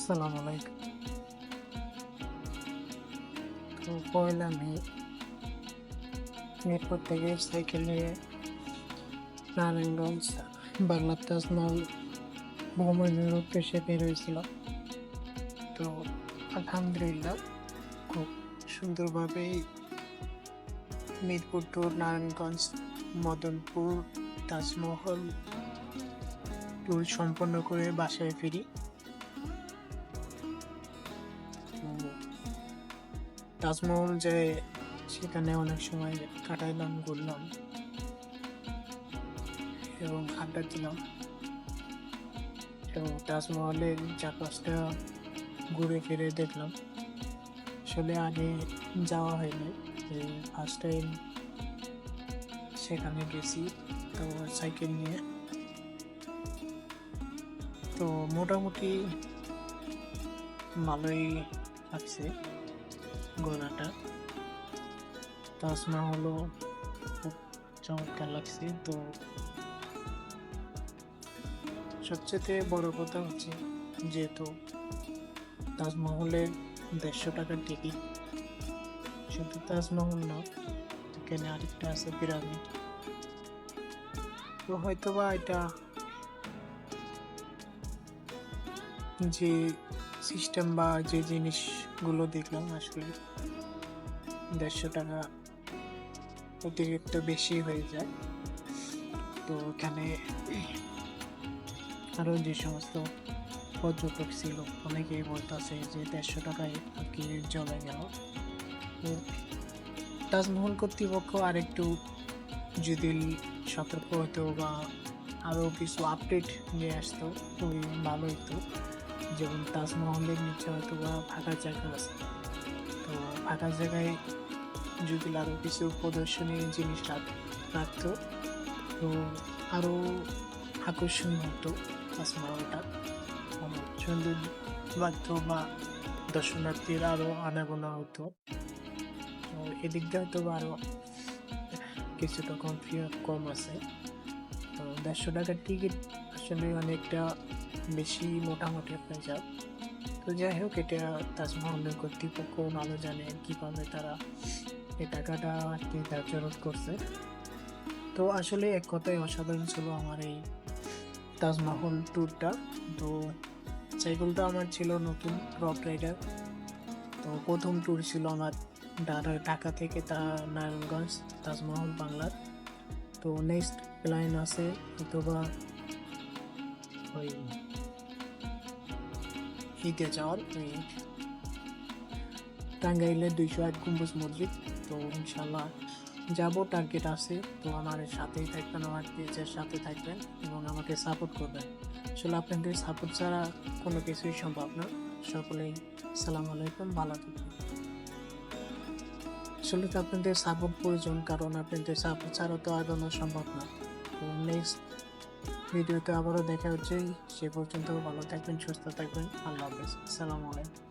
আসসালামু আলাইকুম। তো পয়লা মে মিরপুর থেকে সাইকেল নিয়ে নারায়ণগঞ্জ বাংলার তাজমহল ভ্রমণের উদ্দেশ্যে বের হয়েছিল। তো আলহামদুলিল্লাহ খুব সুন্দরভাবেই মিরপুর টু নারায়ণগঞ্জ মদনপুর তাজমহল ট্যুর সম্পন্ন করে বাসায় ফিরি। তাজমহল যে সেখানে অনেক সময় কাটাইলাম, ঘুরলাম এবং আড্ডা দিলাম এবং তাজমহলের চারপাশটা ঘুরে ফিরে দেখলাম। আসলে আগে যাওয়া হয়নি, ফার্স্ট টাইম সেখানে গেছি, তো সাইকেল নিয়ে। তো মোটামুটি ভালোই লাগছে ঘোরাটা। তাজমহলও খুব চমৎকার লাগছে। তো সবচেয়ে বড় কথা হচ্ছে, যেহেতু তাজমহলের 150 টাকার টিকিট, শুধু তাজমহল না, এখানে আরেকটা আছে পিরামিড। তো হয়তোবা এটা যে সিস্টেম বা যে জিনিসগুলো দেখলাম, আসলে 150 টাকা অতিরিক্ত বেশি হয়ে যায়। তো এখানে আরো যে সমস্ত পর্যটক ছিল, অনেকেই বলতেছে যে 150 টাকায় আর কি চলে গেল। তো তাজমহল কর্তৃপক্ষ আরেকটু যদি সতর্ক হতো বা আরো কিছু আপডেট নিয়ে আসতো, খুবই ভালো হতো। যেমন তাজমহলের নিচে হয়তো বা ফাঁকা জায়গা আছে, তো ফাঁকা জায়গায় যদি আরো কিছু প্রদর্শনী জিনিস রাখতো, তো আরো আকর্ষণীয় হতো তাজমহলটা, অনেক সুন্দর লাগতো বা দর্শনার্থীর আরো আনাগোনা হতো। তো এদিক দিয়ে হয়তো আরো কিছুটা কম আছে। তো 150 টাকার টিকিট আসলে অনেকটা বেশি, মোটামুটি একটা হিসাব। তো যাই হোক, এটা তাজমহলের কর্তৃপক্ষ ভালো জানে কিভাবে তারা এই টাকাটা আর কি ধার্য করছে। তো আসলে এক কথায় অসাধারণ ছিল আমার এই তাজমহল ট্যুরটা। তো সাইকেলটা আমার ছিল নতুন রক রাইডার। তো প্রথম ট্যুর ছিল আমার ঢাকা থেকে নারায়ণগঞ্জ তাজমহল বাংলার। তো নেক্সট প্ল্যান আছে অথবা ওই ঈদে যাওয়ার, ওই টাঙ্গাইলের 208 গম্বুজ মসজিদ। তো ইনশাল্লাহ যাবো, টার্গেট আছে। তো আমার সাথেই থাকবেন, আমার পেজের সাথে থাকবেন এবং আমাকে সাপোর্ট করবেন। আসলে আপনাদের সাপোর্ট ছাড়া কোনো কিছুই সম্ভব না। সকলেই আসসালামু আলাইকুম, ভালো থাকবেন। আসলে তো আপনাদের সাপোর্ট প্রয়োজন, কারণ আপনাদের সাপোর্ট ছাড়া তো আগানো সম্ভব না। তো নেক্সট ভিডিওতে আবারও দেখা হচ্ছে। সে পর্যন্ত ভালো থাকবেন, সুস্থ থাকবেন। আল্লাহ হাফেজ, আসসালামু আলাইকুম।